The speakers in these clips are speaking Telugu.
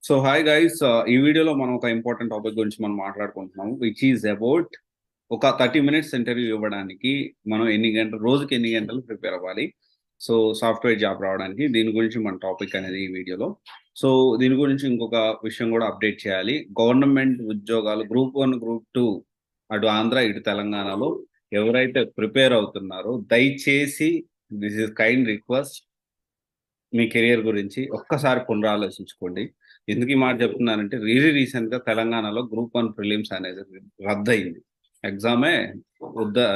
సో హాయ్ గైస్, ఈ వీడియోలో మనం ఒక ఇంపార్టెంట్ టాపిక్ గురించి మనం మాట్లాడుకుంటున్నాము, విచ్ ఈజ్ అబౌట్ ఒక 30 minutes ఇంటర్వ్యూ ఇవ్వడానికి మనం రోజుకి ఎన్ని గంటలు ప్రిపేర్ అవ్వాలి. సో సాఫ్ట్వేర్ జాబ్ రావడానికి దీని గురించి మన టాపిక్ అనేది ఈ వీడియోలో. సో దీని గురించి ఇంకొక విషయం కూడా అప్డేట్ చేయాలి. గవర్నమెంట్ ఉద్యోగాలు గ్రూప్ 1, గ్రూప్ 2 అటు ఆంధ్ర ఇటు తెలంగాణలో ఎవరైతే ప్రిపేర్ అవుతున్నారో దయచేసి this is kind request, me career గురించి ఒక్కసారి పునరాలోచించుకోండి. ఎందుకు ఈ మాట చెప్తున్నానంటే రీసెంట్ గా తెలంగాణలో గ్రూప్ 1 ప్రిలిమ్స్ అనేది రద్దయింది. ఎగ్జామే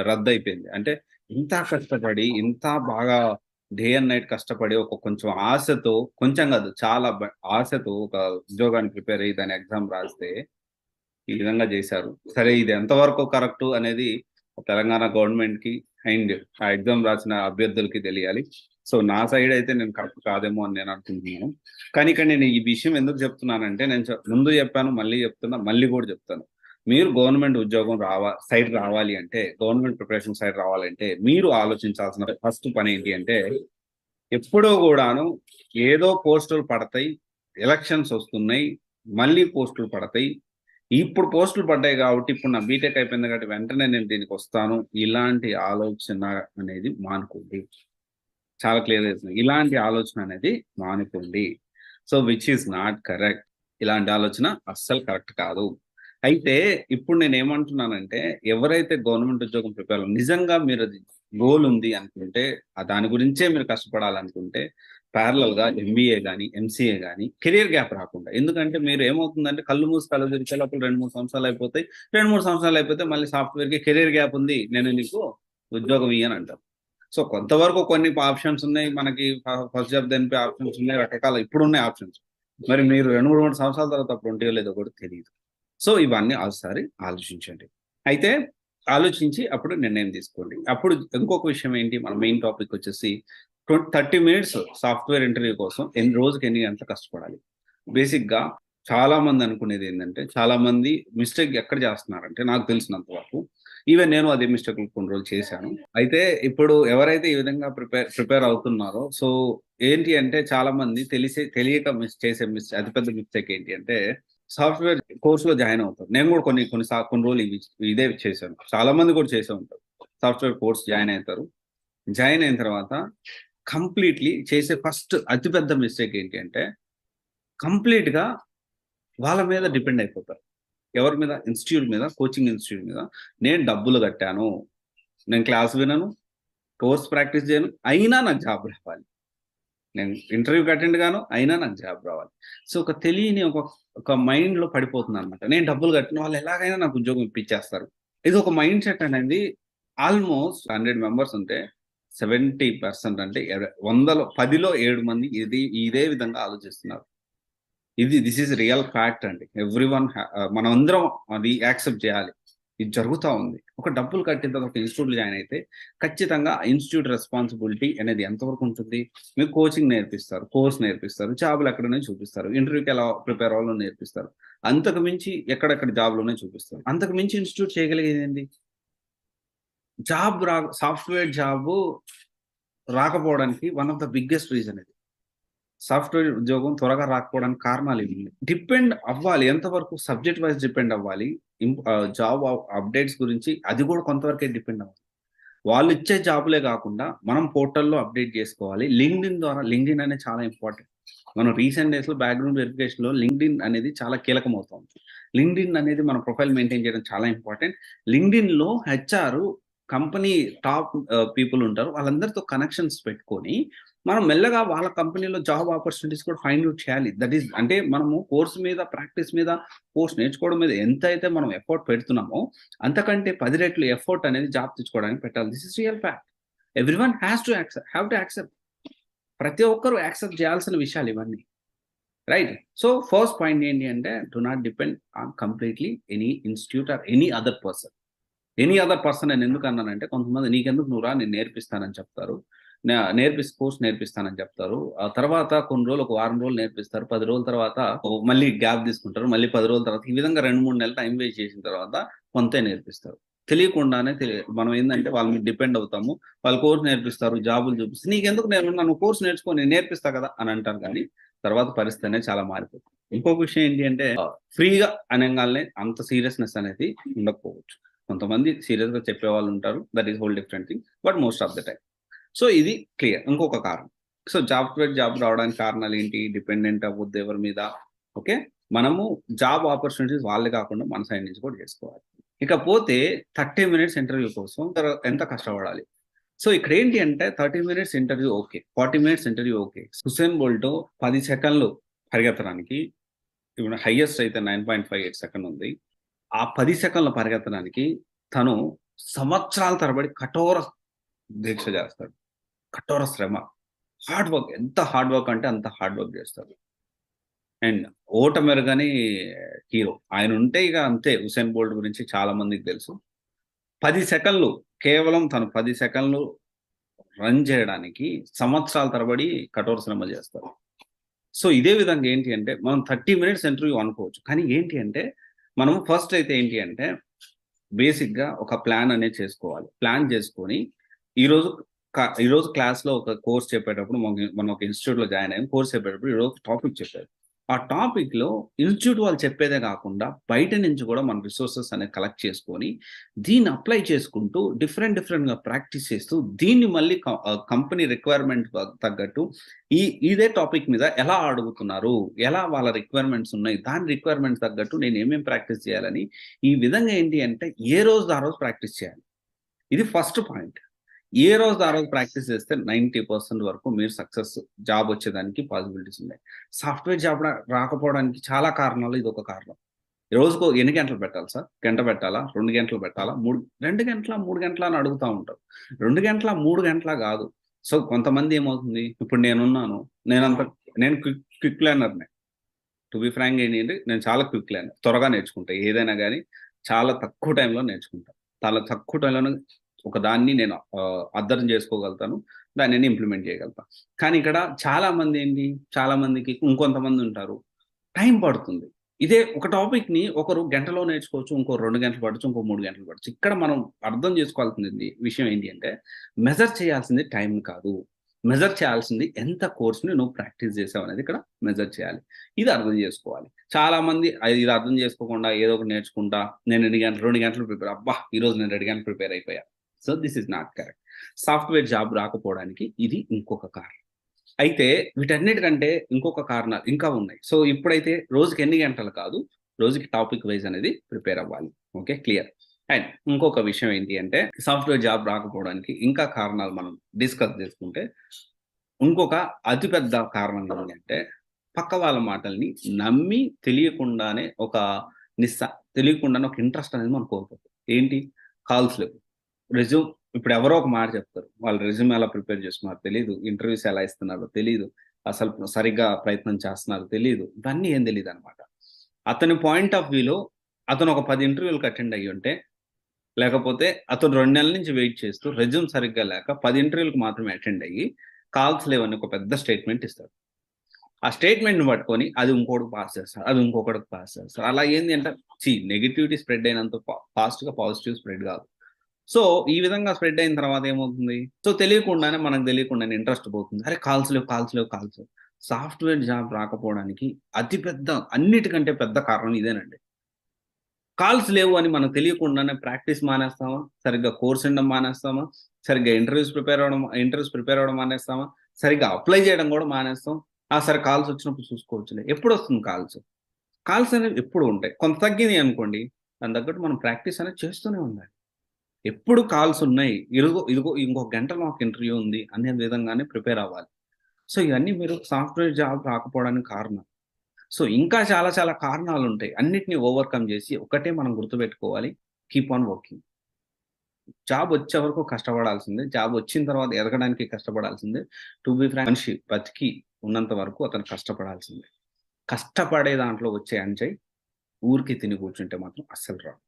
రద్దయిపోయింది. అంటే ఇంత కష్టపడి ఇంత బాగా డే అండ్ నైట్ కష్టపడి ఒక కొంచెం ఆశతో, కొంచెం కాదు చాలా ఆశతో ఒక ఉద్యోగానికి ప్రిపేర్ అయ్యి దాని ఎగ్జామ్ రాస్తే ఈ విధంగా చేశారు. సరే, ఇది ఎంతవరకు కరెక్ట్ అనేది తెలంగాణ గవర్నమెంట్ కి అండ్ ఆ ఎగ్జామ్ రాసిన అభ్యర్థులకి తెలియాలి. సో నా సైడ్ అయితే నేను కరెక్ట్ కాదేమో అని నేను అనుకుంటున్నాను. కానీ ఇక్కడ నేను ఈ విషయం ఎందుకు చెప్తున్నానంటే, నేను ముందు చెప్పాను, మళ్ళీ చెప్తున్నా, మళ్ళీ కూడా చెప్తాను. మీరు గవర్నమెంట్ ఉద్యోగం సైడ్ రావాలి అంటే, గవర్నమెంట్ ప్రిపరేషన్ సైడ్ రావాలంటే మీరు ఆలోచించాల్సిన ఫస్ట్ పని ఏంటి అంటే, ఎప్పుడో కూడాను ఏదో పోస్టులు పడతాయి, ఎలక్షన్స్ వస్తున్నాయి, మళ్ళీ పోస్టులు పడతాయి, ఇప్పుడు పోస్టులు పడ్డాయి కాబట్టి ఇప్పుడు నా బీటెక్ అయిపోయింది కాబట్టి వెంటనే నేను దీనికి వస్తాను, ఇలాంటి ఆలోచన అనేది మానుకోండి. చాలా క్లియర్ చేస్తుంది, ఇలాంటి ఆలోచన అనేది మానుకోండి. So which is not correct. ఇలాంటి ఆలోచన అస్సలు కరెక్ట్ కాదు. అయితే ఇప్పుడు నేను ఏమంటున్నానంటే, ఎవరైతే గవర్నమెంట్ ఉద్యోగం ప్రిపేర్ నిజంగా మీరు అది గోల్ ఉంది అనుకుంటే, దాని గురించే మీరు కష్టపడాలనుకుంటే ప్యారలల్ గా ఎంబీఏ కానీ ఎంసీఏ కానీ కెరియర్ గ్యాప్ రాకుండా. ఎందుకంటే మీరు ఏమవుతుందంటే కళ్ళు మూసి కళ్ళు తెరిచే లోపల 2-3 సంవత్సరాలు అయిపోతాయి. 2-3 సంవత్సరాలు అయిపోతే మళ్ళీ సాఫ్ట్వేర్ కి కెరియర్ గ్యాప్ ఉంది, నేను నీకు ఉద్యోగం ఇయ్యను అంటారు. సో కొంతవరకు కొన్ని ఆప్షన్స్ ఉన్నాయి మనకి, ఫస్ట్ జాబ్ దెన్పే ఆప్షన్స్ ఉన్నాయి, రకరకాల ఇప్పుడు ఉన్నాయి ఆప్షన్స్. మరి మీరు 2-3 సంవత్సరాల తర్వాత అప్పుడు ఉంటాయో లేదో కూడా తెలియదు. సో ఇవన్నీ ఒకసారి ఆలోచించండి. అయితే ఆలోచించి అప్పుడు నిర్ణయం తీసుకోండి. అప్పుడు ఇంకొక విషయం ఏంటి, మన మెయిన్ టాపిక్ వచ్చేసి 30 minutes సాఫ్ట్వేర్ ఇంటర్వ్యూ కోసం రోజుకి ఎన్ని గంటలు కష్టపడాలి. బేసిక్ గా చాలా మంది అనుకునేది ఏంటంటే, చాలా మంది మిస్టేక్ ఎక్కడ చేస్తున్నారంటే, నాకు తెలిసినంత వరకు ఈవెన్ నేను అదే మిస్టేక్ కొన్ని రోజులు చేశాను. అయితే ఇప్పుడు ఎవరైతే ఈ విధంగా ప్రిపేర్ అవుతున్నారో, సో ఏంటి అంటే చాలా మంది తెలియక చేసే అతిపెద్ద మిస్టేక్ ఏంటి అంటే, సాఫ్ట్వేర్ కోర్సులో జాయిన్ అవుతారు. నేను కూడా కొన్ని రోజులు ఇదే చేశాను. చాలా మంది కూడా చేసే ఉంటారు. సాఫ్ట్వేర్ కోర్స్ జాయిన్ అవుతారు. జాయిన్ అయిన తర్వాత కంప్లీట్లీ చేసే ఫస్ట్ అతిపెద్ద మిస్టేక్ ఏంటి అంటే, కంప్లీట్ గా వాళ్ళ మీద డిపెండ్ అయిపోతారు. ఎవరి మీద? ఇన్స్టిట్యూట్ మీద, కోచింగ్ ఇన్స్టిట్యూట్ మీద. నేను డబ్బులు కట్టాను, నేను క్లాస్ వినను, కోర్స్ ప్రాక్టీస్ చేయను, అయినా నాకు జాబ్ రావాలి. నేను ఇంటర్వ్యూకి అటెండ్ గాను, అయినా నాకు జాబ్ రావాలి. సో ఒక తెలియని ఒక మైండ్ లో పడిపోతుంది అనమాట. నేను డబ్బులు కట్టిన వాళ్ళు ఎలాగైనా నాకు ఉద్యోగం ఇప్పించేస్తారు. ఇది ఒక మైండ్ సెట్ అనేది. ఆల్మోస్ట్ 100 మెంబర్స్ ఉంటే 70% అంటే 10లో 7 మంది ఇదే విధంగా ఆలోచిస్తున్నారు. దిస్ ఈజ్ రియల్ ఫ్యాక్ట్ అండి. మనం అందరం అది యాక్సెప్ట్ చేయాలి. ఇది జరుగుతా ఉంది. ఒక డబ్బులు కట్టిన తర్వాత ఒక ఇన్స్టిట్యూట్ జాయిన్ అయితే ఖచ్చితంగా ఇన్స్టిట్యూట్ రెస్పాన్సిబిలిటీ అనేది ఎంతవరకు ఉంటుంది? మీకు కోచింగ్ నేర్పిస్తారు, కోర్స్ నేర్పిస్తారు, జాబులు ఎక్కడనే చూపిస్తారు, ఇంటర్వ్యూకి ఎలా ప్రిపేర్ అవ్వాలో నేర్పిస్తారు. అంతకు మించి ఎక్కడెక్కడ జాబ్లోనే చూపిస్తారు. అంతకు మించి ఇన్స్టిట్యూట్ చేయగలిగేది ఏంటి? సాఫ్ట్వేర్ జాబ్ రాకపోవడానికి one of the biggest reason ఇది. సాఫ్ట్వేర్ ఉద్యోగం త్వరగా రాకపోవడానికి కారణాలు ఇవి. డిపెండ్ అవ్వాలి, ఎంతవరకు సబ్జెక్ట్ వైజ్ డిపెండ్ అవ్వాలి. జాబ్ అప్డేట్స్ గురించి అది కూడా కొంతవరకే డిపెండ్ అవ్వాలి. వాళ్ళు ఇచ్చే జాబులే కాకుండా మనం పోర్టల్లో అప్డేట్ చేసుకోవాలి. లింక్డ్ఇన్ అనేది చాలా ఇంపార్టెంట్. మనం రీసెంట్ డేస్ లో బ్యాక్గ్రౌండ్ వెరిఫికేషన్ లో లింక్డ్ఇన్ అనేది చాలా కీలకం అవుతుంది. లింక్డ్ఇన్ అనేది మన ప్రొఫైల్ మెయింటైన్ చేయడం చాలా ఇంపార్టెంట్. లింక్డ్ఇన్ లో హెచ్ఆర్ కంపెనీ టాప్ పీపుల్ ఉంటారు, వాళ్ళందరితో కనెక్షన్స్ పెట్టుకొని మనం మెల్లగా వాళ్ళ కంపెనీలో జాబ్ ఆపర్చునిటీస్ కూడా ఫైండ్ అవుట్ చేయాలి. దట్ ఈస్ అంటే మనము కోర్స్ మీద, ప్రాక్టీస్ మీద, కోర్స్ నేర్చుకోవడం మీద ఎంత అయితే మనం ఎఫర్ట్ పెడుతున్నామో అంతకంటే 10 రెట్లు ఎఫర్ట్ అనేది జాబ్ తెచ్చుకోవడానికి పెట్టాలి. This is real fact. Everyone have to accept. ప్రతి ఒక్కరు యాక్సెప్ట్ చేయాల్సిన విషయాలు ఇవన్నీ. రైట్. సో ఫస్ట్ పాయింట్ ఏంటి అంటే, do not depend on completely any institute or any other person. నేను ఎందుకు అన్నానంటే, కొంతమంది నీకెందుకు నువ్వు రా, నేను నేర్పిస్తానని చెప్తారు. కోర్స్ నేర్పిస్తానని చెప్తారు. ఆ తర్వాత కొన్ని రోజులు, ఒక వారం రోజులు నేర్పిస్తారు. 10 రోజుల తర్వాత మళ్ళీ గ్యాప్ తీసుకుంటారు. మళ్ళీ 10 రోజుల తర్వాత ఈ విధంగా 2-3 నెలలు టైం వేస్ట్ చేసిన తర్వాత కొంతే నేర్పిస్తారు. తెలియకుండానే మనం ఏంటంటే వాళ్ళ మీద డిపెండ్ అవుతాము. వాళ్ళు కోర్స్ నేర్పిస్తారు, జాబులు చూపిస్తారు. నీకెందుకు, నువ్వు కోర్స్ నేర్చుకో, నేను నేర్పిస్తా కదా అని అంటారు. కానీ తర్వాత పరిస్థితి అనేది చాలా మారిపోతుంది. ఇంకొక విషయం ఏంటి అంటే ఫ్రీగా అనగానే అంత సీరియస్నెస్ అనేది ఉండకపోవచ్చు. కొంతమంది సీరియస్ గా చెప్పే వాళ్ళు ఉంటారు. That is whole different thing. But most of the time. So ఇది క్లియర్. ఇంకొక కారణం. సో జాబ్ రావడానికి కారణాలు ఏంటి? డిపెండెంట్ అవ్వద్దు ఎవరి మీద. ఓకే. మనము జాబ్ ఆపర్చునిటీస్ వాళ్ళే కాకుండా మన సైడ్ నుంచి కూడా చేసుకోవాలి. ఇకపోతే 30 మినిట్స్ ఇంటర్వ్యూ కోసం ఎంత కష్టపడాలి? సో ఇక్కడ ఏంటి అంటే 30 minutes interview okay. 40 minutes interview okay. Usain Bolt 10 సెకన్లు పరిగెత్తడానికి ఇప్పుడు హైయెస్ట్ అయితే 9.58 సెకండ్ ఉంది. ఆ 10 సెకన్ల పరిగెత్తడానికి తను సంవత్సరాల తరబడి కఠోర దీక్ష చేస్తాడు. కఠోర శ్రమ. Hard work. ఎంత హార్డ్ వర్క్ అంటే అంత హార్డ్ వర్క్ చేస్తాడు. అండ్ ఓటమెరగని హీరో. ఆయన ఉంటే ఇక అంతే. హుసేన్ బోల్ట్ గురించి చాలా మందికి తెలుసు. 10 సెకన్లు కేవలం తను 10 సెకన్లు రన్ చేయడానికి సంవత్సరాల తరబడి కఠోర శ్రమ చేస్తారు. సో ఇదే విధంగా ఏంటి అంటే మనం 30 మినిట్స్ ఇంటర్వ్యూ అనుకోవచ్చు. కానీ ఏంటి అంటే మనం ఫస్ట్ అయితే ఏంటి అంటే బేసిక్‌గా ఒక ప్లాన్ అనేది చేసుకోవాలి. ప్లాన్ చేసుకొని ఈరోజు ఈరోజు క్లాస్‌లో ఒక కోర్స్ చెప్పేటప్పుడు మనం ఒక ఇన్‌స్టిట్యూట్‌లో జాయిన్ అయ్యాం. కోర్స్ చెప్పేటప్పుడు ఈరోజు టాపిక్ చెప్పారు. ఆ టాపిక్‌లో ఇన్‌స్టిట్యూట్ వాళ్ళు చెప్పేదే కాకుండా బయట నుంచి కూడా మన రిసోర్సెస్ అనేవి కలెక్ట్ చేసుకొని దీన్ని అప్లై చేసుకుంటూ డిఫరెంట్‌గా ప్రాక్టీస్ చేస్తూ దీన్ని మళ్ళీ కంపెనీ రిక్వైర్మెంట్ తగ్గట్టు ఇదే టాపిక్ మీద ఎలా అడుగుతున్నారు? ఎలా వాళ్ళ రిక్వైర్మెంట్స్ ఉన్నాయి? దాని రిక్వైర్మెంట్స్ తగ్గట్టు నేను ఏమేం ప్రాక్టీస్ చేయాలని ఈ విధంగా ఏంటి అంటే ఏ రోజుది ఆ రోజు ప్రాక్టీస్ చేయాలి. ఇది ఫస్ట్ పాయింట్. ఏ రోజుది ఆ రోజు ప్రాక్టీస్ చేస్తే 90% వరకు మీరు జాబ్ వచ్చేదానికి పాసిబిలిటీస్ ఉన్నాయి. సాఫ్ట్‌వేర్ జాబ్ రాకపోవడానికి చాలా కారణాలు ఇదొక కారణం. రోజుకో ఎన్ని గంటలు పెట్టాలి సార్? గంట పెట్టాలా? 2 గంటలు పెట్టాలా? 2 గంటలా? 3 గంటలా? అని అడుగుతా ఉంటారు. 2 గంటలా? 3 గంటలా గాదు. సో కొంతమంది ఏమవుతుంది? ఇప్పుడు నేనున్నాను. నేను క్విక్ లెర్నర్‌నే. టు బి ఫ్రాంక్ ఏంటంటే నేను చాలా క్విక్ లెర్నర్. త్వరగా నేర్చుకుంటా. ఏదైనా గాని చాలా తక్కువ టైంలో నేర్చుకుంటా. చాలా తక్కువ టైంలోనే ఒక దాన్ని నేను అర్థం చేసుకోగలుగుతాను. దాన్ని నేను ఇంప్లిమెంట్ చేయగలుగుతా. కానీ ఇక్కడ చాలా మందికి ఇంకొంతమంది ఉంటారు. టైం పడుతుంది. ఇదే ఒక టాపిక్‌ని ఒకరు గంటలో నేర్చుకోవచ్చు. ఇంకో 2 గంటలు పట్టొచ్చు. ఇంకో 3 గంటలు పట్టొచ్చు. ఇక్కడ మనం అర్థం చేసుకోవాల్సింది విషయం ఏంటి అంటే మెజర్ చేయాల్సింది టైం కాదు. మెజర్ చేయాల్సింది ఎంత కోర్స్‌ని నువ్వు ప్రాక్టీస్ చేసావనేది ఇక్కడ మెజర్ చేయాలి. ఇది అర్థం చేసుకోవాలి. చాలామంది ఇది అర్థం చేసుకోకుండా ఏదో ఒకటి నేర్చుకుంటా నేను 2 గంటలు ప్రిపేర్ అబ్బా! ఈరోజు నేను 2 గంటలు ప్రిపేర్ అయిపోయా. So, this is not correct. Software job రాకపోవడానికి ఇది ఇంకొక కారణం. అయితే వీటన్నిటికంటే ఇంకొక కారణాలు ఇంకా ఉన్నాయి. సో, ఇప్పుడైతే రోజుకి ఎన్ని గంటలు కాదు, రోజుకి టాపిక్ వైస్ అనేది ప్రిపేర్ అవ్వాలి. ఓకే. క్లియర్. అండ్ ఇంకొక విషయం ఏంటి అంటే సాఫ్ట్‌వేర్ జాబ్ రాకపోవడానికి ఇంకా కారణాలు మనం డిస్కస్ చేసుకుంటే ఇంకొక అతిపెద్ద కారణం ఏంటి అంటే పక్క వాళ్ళ మాటల్ని నమ్మి తెలియకుండానే ఒక ఇంట్రెస్ట్ అనేది మనకు కోల్పోతుంది. ఏంటి? కాల్స్ లేవు. రెజ్యూమ్ ఇప్పుడు ఎవరో ఒక మాట చెప్తారు. వాళ్ళు రెజ్యూమ్ ఎలా ప్రిపేర్ చేస్తున్నారో తెలీదు. ఇంటర్వ్యూస్ ఎలా ఇస్తున్నారో తెలీదు. అసలు సరిగ్గా ప్రయత్నం చేస్తున్నారో తెలీదు. ఇవన్నీ ఏం తెలీదనమాట. అతని పాయింట్ ఆఫ్ వ్యూలో అతను ఒక 10 ఇంటర్వ్యూ‌లకి అటెండ్ అయ్యుంటే, లేకపోతే అతను 2 నెలల నుంచి వెయిట్ చేస్తూ రెజ్యూమ్ సరిగ్గా లేక 10 ఇంటర్వ్యూ‌లకి మాత్రమే అటెండ్ అయ్యి, కాల్స్ లేవని ఒక పెద్ద స్టేట్‌మెంట్ ఇస్తాడు. ఆ స్టేట్‌మెంట్‌ని పట్టుకొని అది ఇంకోడికి పాస్ చేస్తాడు. అది ఇంకొకడికి పాస్ చేస్తాడు. అలా ఏంది అంటే నెగటివిటీ స్ప్రెడ్ అయినంత ఫాస్ట్‌గా పాజిటివ్ స్ప్రెడ్ కాదు. సో, ఈ విధంగా స్ప్రెడ్ అయిన తర్వాత ఏమవుతుంది? సో, మనకు తెలియకుండానే ఇంట్రెస్ట్ పోతుంది. అరే! కాల్స్ లేవు. సాఫ్ట్‌వేర్ జాబ్ రాకపోవడానికి అన్నిటికంటే పెద్ద కారణం ఇదేనండి. కాల్స్ లేవు అని మనకు తెలియకుండానే ప్రాక్టీస్ మానేస్తామా? సరిగ్గా కోర్స్ వినడం మానేస్తామా? సరిగ్గా ఇంటర్వ్యూస్ ప్రిపేర్ అవ్వడం మానేస్తామా? సరిగ్గా అప్లై చేయడం కూడా మానేస్తాం. సరే కాల్స్ వచ్చినప్పుడు చూసుకోవచ్చులే. ఎప్పుడొస్తుంది కాల్స్? కాల్స్ అనేవి ఎప్పుడు ఉంటాయి. కొంత తగ్గినియి అనుకోండి, దానికి తగ్గట్టు మనం ప్రాక్టీస్ అనేది చేస్తూనే ఉండాలి. ఎప్పుడు కాల్స్ ఉన్నాయి. ఇదిగో ఇంకొక గంట నాకు ఇంటర్వ్యూ ఉంది అనే విధంగానే ప్రిపేర్ అవ్వాలి. సో, ఇవన్నీ మీరు సాఫ్ట్‌వేర్ జాబ్ రాకపోవడానికి కారణం. సో, ఇంకా చాలా చాలా కారణాలుంటాయి. అన్నిటిని ఓవర్‌కమ్ జేసి ఒకటే మనం గుర్తుపెట్టుకోవాలి. Keep on working. జాబ్ వచ్చే వరకు కష్టపడాల్సిందే. జాబ్ వచ్చిన తర్వాత ఎదగడానికి కష్టపడాల్సిందే. టు బీ ఫ్రాంక్ మనిషి బతికి ఉన్నంత వరకు అతను కష్టపడాల్సిందే. కష్టపడే దాంట్లో వచ్చే ఎంజాయ్ ఊరికే తిని కూర్చుంటే మాత్రం అస్సలు రాదు.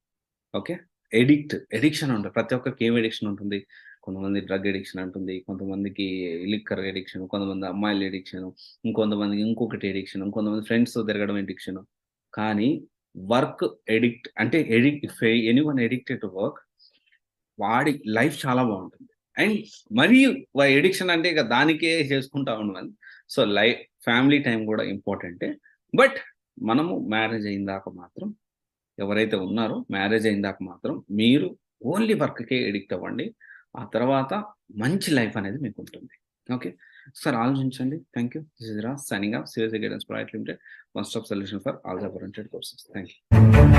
ఓకే. ఎడిక్షన్ ఉంటది. ప్రతి ఒక్కరికి ఏం ఎడిక్షన్ ఉంటుంది. కొంతమంది డ్రగ్ ఎడిక్షన్ ఉంటుంది. కొంతమందికి లిక్కర్ ఎడిక్షన్, కొంతమంది అమ్మాయిల ఎడిక్షన్, ఇంకొంతమందికి ఇంకొకటి ఎడిక్షన్, ఇంకొంతమంది ఫ్రెండ్స్‌తో తిరగడం ఎడిక్షన్. కానీ వర్క్ ఎడిక్ట్ అంటే if anyone addicted to work వాడి లైఫ్ చాలా బావుంటుంది. అండ్ మరీ ఎడిక్షన్ అంటే ఇక దానికే చేసుకుంటా ఉండమని. సో ఫ్యామిలీ టైం కూడా ఇంపార్టెంటే. బట్ మనము మ్యారేజ్ అయిన దాకా మాత్రం ఎవరైతే ఉన్నారో మ్యారేజ్ అయిన దాకా మాత్రం మీరు ఓన్లీ వర్క్‌కే ఎడిక్ట్ అవ్వండి. ఆ తర్వాత మంచి లైఫ్ అనేది మీకుంటుంది. ఓకే. ఒకసారి ఆలోచించండి. Thank you. This is Raj signing off. CSE guidance private limited. One stop solution for all the oriented courses. Thank you.